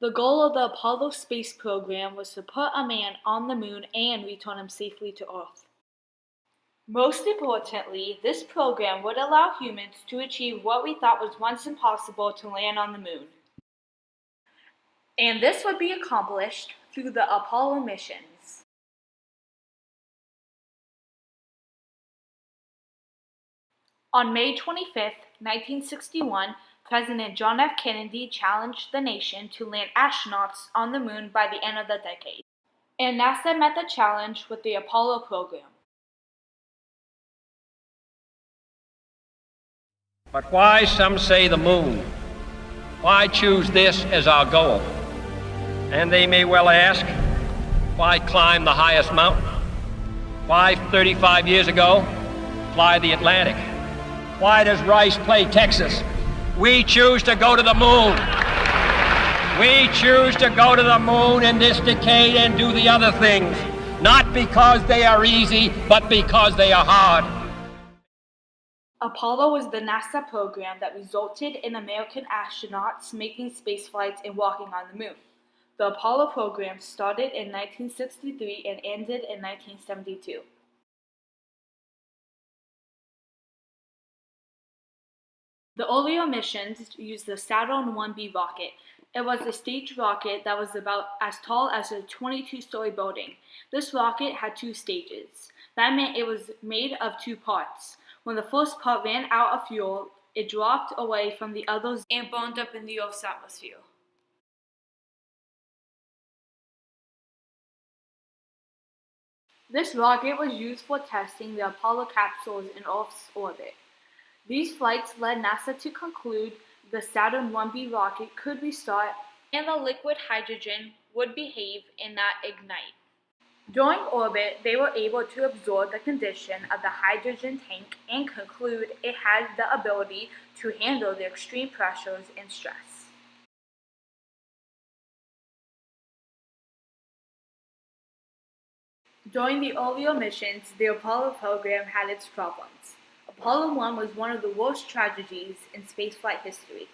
The goal of the Apollo space program was to put a man on the moon and return him safely to Earth. Most importantly, this program would allow humans to achieve what we thought was once impossible, to land on the moon. And this would be accomplished through the Apollo missions. On May 25, 1961, President John F. Kennedy challenged the nation to land astronauts on the moon by the end of the decade. And NASA met the challenge with the Apollo program. But why, some say, the moon? Why choose this as our goal? And they may well ask, why climb the highest mountain? Why, 35 years ago, fly the Atlantic? Why does Rice play Texas? We choose to go to the moon. We choose to go to the moon in this decade and do the other things, not because they are easy, but because they are hard. Apollo was the NASA program that resulted in American astronauts making space flights and walking on the moon. The Apollo program started in 1963 and ended in 1972. The earlier missions used the Saturn 1B rocket. It was a staged rocket that was about as tall as a 22-story building. This rocket had two stages. That meant it was made of two parts. When the first part ran out of fuel, it dropped away from the others and burned up in the Earth's atmosphere. This rocket was used for testing the Apollo capsules in Earth's orbit. These flights led NASA to conclude the Saturn 1B rocket could restart and the liquid hydrogen would behave and not ignite. During orbit, they were able to absorb the condition of the hydrogen tank and conclude it had the ability to handle the extreme pressures and stress. During the earlier missions, the Apollo program had its problems. Apollo 1 was one of the worst tragedies in spaceflight history.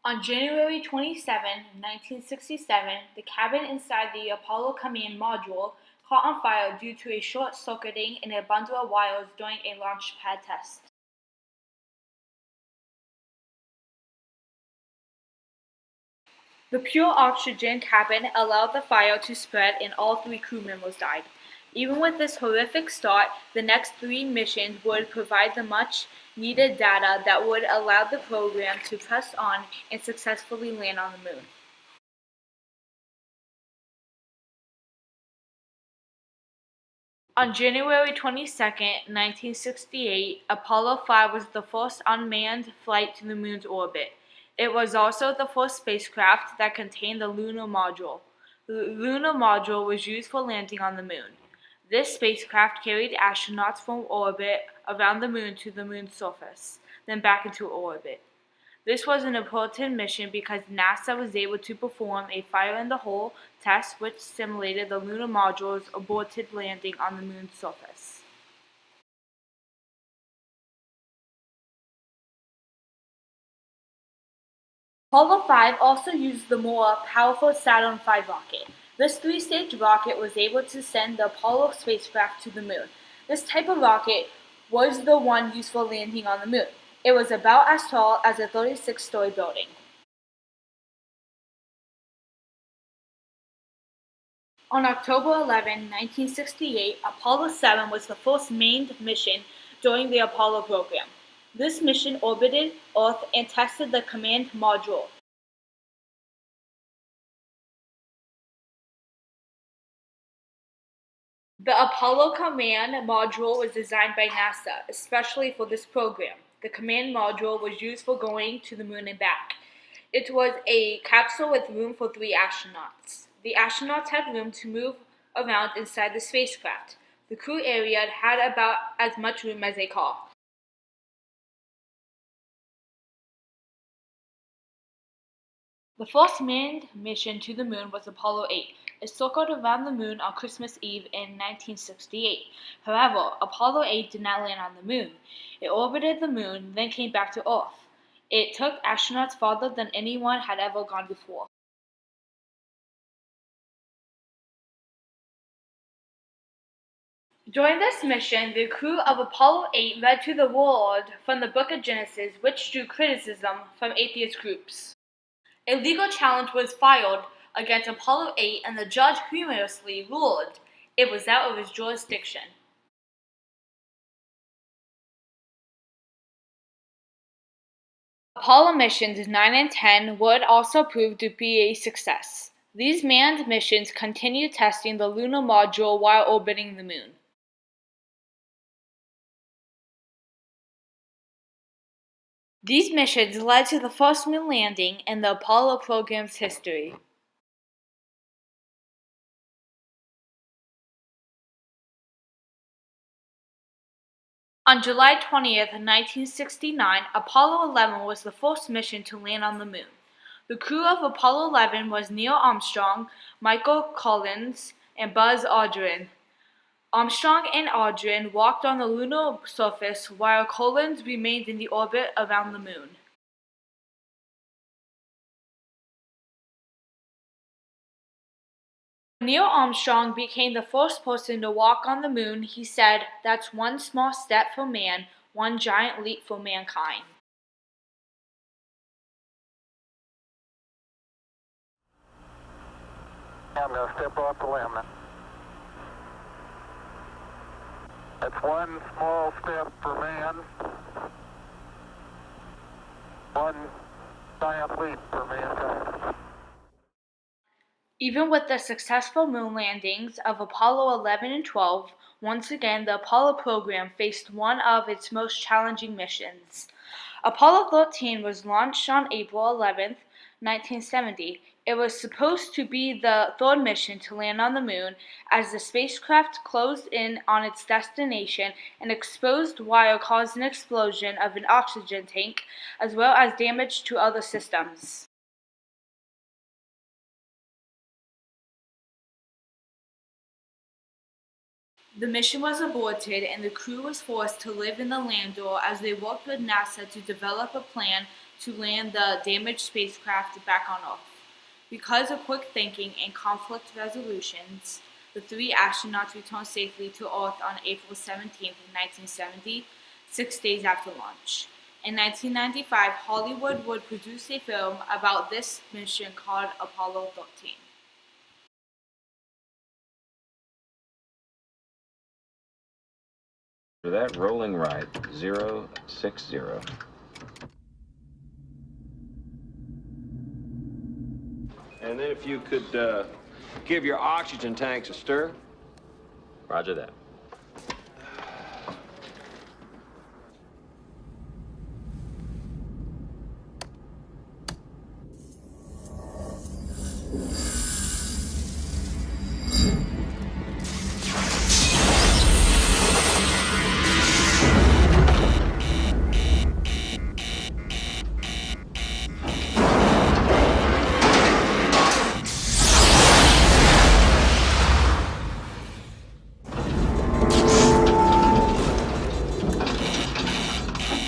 On January 27, 1967, the cabin inside the Apollo Command Module caught on fire due to a short-circuiting in a bundle of wires during a launch pad test. The pure oxygen cabin allowed the fire to spread and all three crew members died. Even with this horrific start, the next three missions would provide the much-needed data that would allow the program to press on and successfully land on the moon. On January 22, 1968, Apollo 5 was the first unmanned flight to the moon's orbit. It was also the first spacecraft that contained the lunar module. The lunar module was used for landing on the moon. This spacecraft carried astronauts from orbit around the moon to the moon's surface, then back into orbit. This was an important mission because NASA was able to perform a fire-in-the-hole test which simulated the lunar module's aborted landing on the moon's surface. Apollo 5 also used the more powerful Saturn V rocket. This three-stage rocket was able to send the Apollo spacecraft to the moon. This type of rocket was the one used for landing on the moon. It was about as tall as a 36-story building. On October 11, 1968, Apollo 7 was the first manned mission during the Apollo program. This mission orbited Earth and tested the command module. The Apollo Command Module was designed by NASA, especially for this program. The command module was used for going to the moon and back. It was a capsule with room for 3 astronauts. The astronauts had room to move around inside the spacecraft. The crew area had about as much room as a car. The first manned mission to the moon was Apollo 8. It circled around the moon on Christmas Eve in 1968. However, Apollo 8 did not land on the moon. It orbited the moon, then came back to Earth. It took astronauts farther than anyone had ever gone before. During this mission, the crew of Apollo 8 read to the world from the Book of Genesis, which drew criticism from atheist groups. A legal challenge was filed against Apollo 8, and the judge humorously ruled it was out of his jurisdiction. Apollo missions 9 and 10 would also prove to be a success. These manned missions continued testing the lunar module while orbiting the moon. These missions led to the first moon landing in the Apollo program's history. On July 20th, 1969, Apollo 11 was the first mission to land on the moon. The crew of Apollo 11 was Neil Armstrong, Michael Collins, and Buzz Aldrin. Armstrong and Aldrin walked on the lunar surface while Collins remained in the orbit around the moon. When Neil Armstrong became the first person to walk on the moon, he said, "That's one small step for man, one giant leap for mankind." I'm going to step off the limb. That's one small step for man, one giant leap for mankind. Even with the successful moon landings of Apollo 11 and 12, once again the Apollo program faced one of its most challenging missions. Apollo 13 was launched on April 11, 1970. It was supposed to be the third mission to land on the moon as the spacecraft closed in on its destination and exposed while caused an explosion of an oxygen tank as well as damage to other systems. The mission was aborted and the crew was forced to live in the lander as they worked with NASA to develop a plan to land the damaged spacecraft back on Earth. Because of quick thinking and conflict resolutions, the three astronauts returned safely to Earth on April 17, 1970, 6 days after launch. In 1995, Hollywood would produce a film about this mission called Apollo 13. For that, rolling right, 060. And then if you could give your oxygen tanks a stir. Roger that.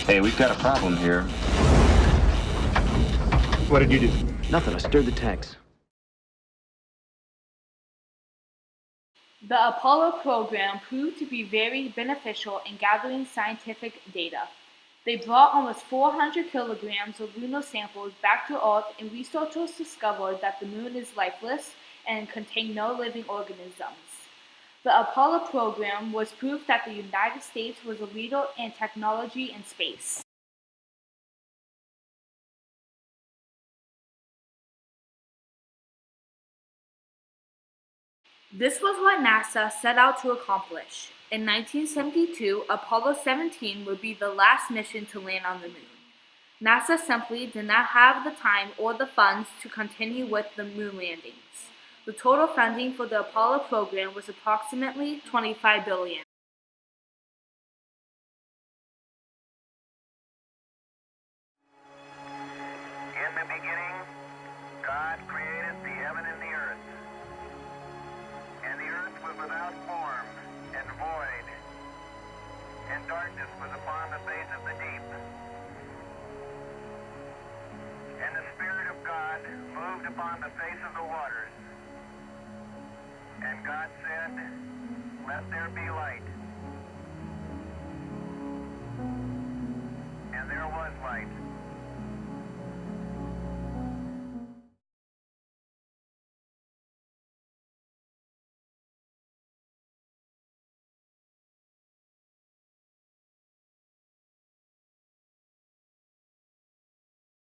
Hey, we've got a problem here. What did you do? Nothing, I stirred the tanks. The Apollo program proved to be very beneficial in gathering scientific data. They brought almost 400 kilograms of lunar samples back to Earth, and researchers discovered that the moon is lifeless and contained no living organisms. The Apollo program was proof that the United States was a leader in technology in space. This was what NASA set out to accomplish. In 1972, Apollo 17 would be the last mission to land on the moon. NASA simply did not have the time or the funds to continue with the moon landings. The total funding for the Apollo program was approximately $25 billion. In the beginning, God created the heaven and the earth. And the earth was without form and void, and darkness was upon the face of the deep. And the Spirit of God moved upon the face of the waters. And God said, "Let there be light." And there was light.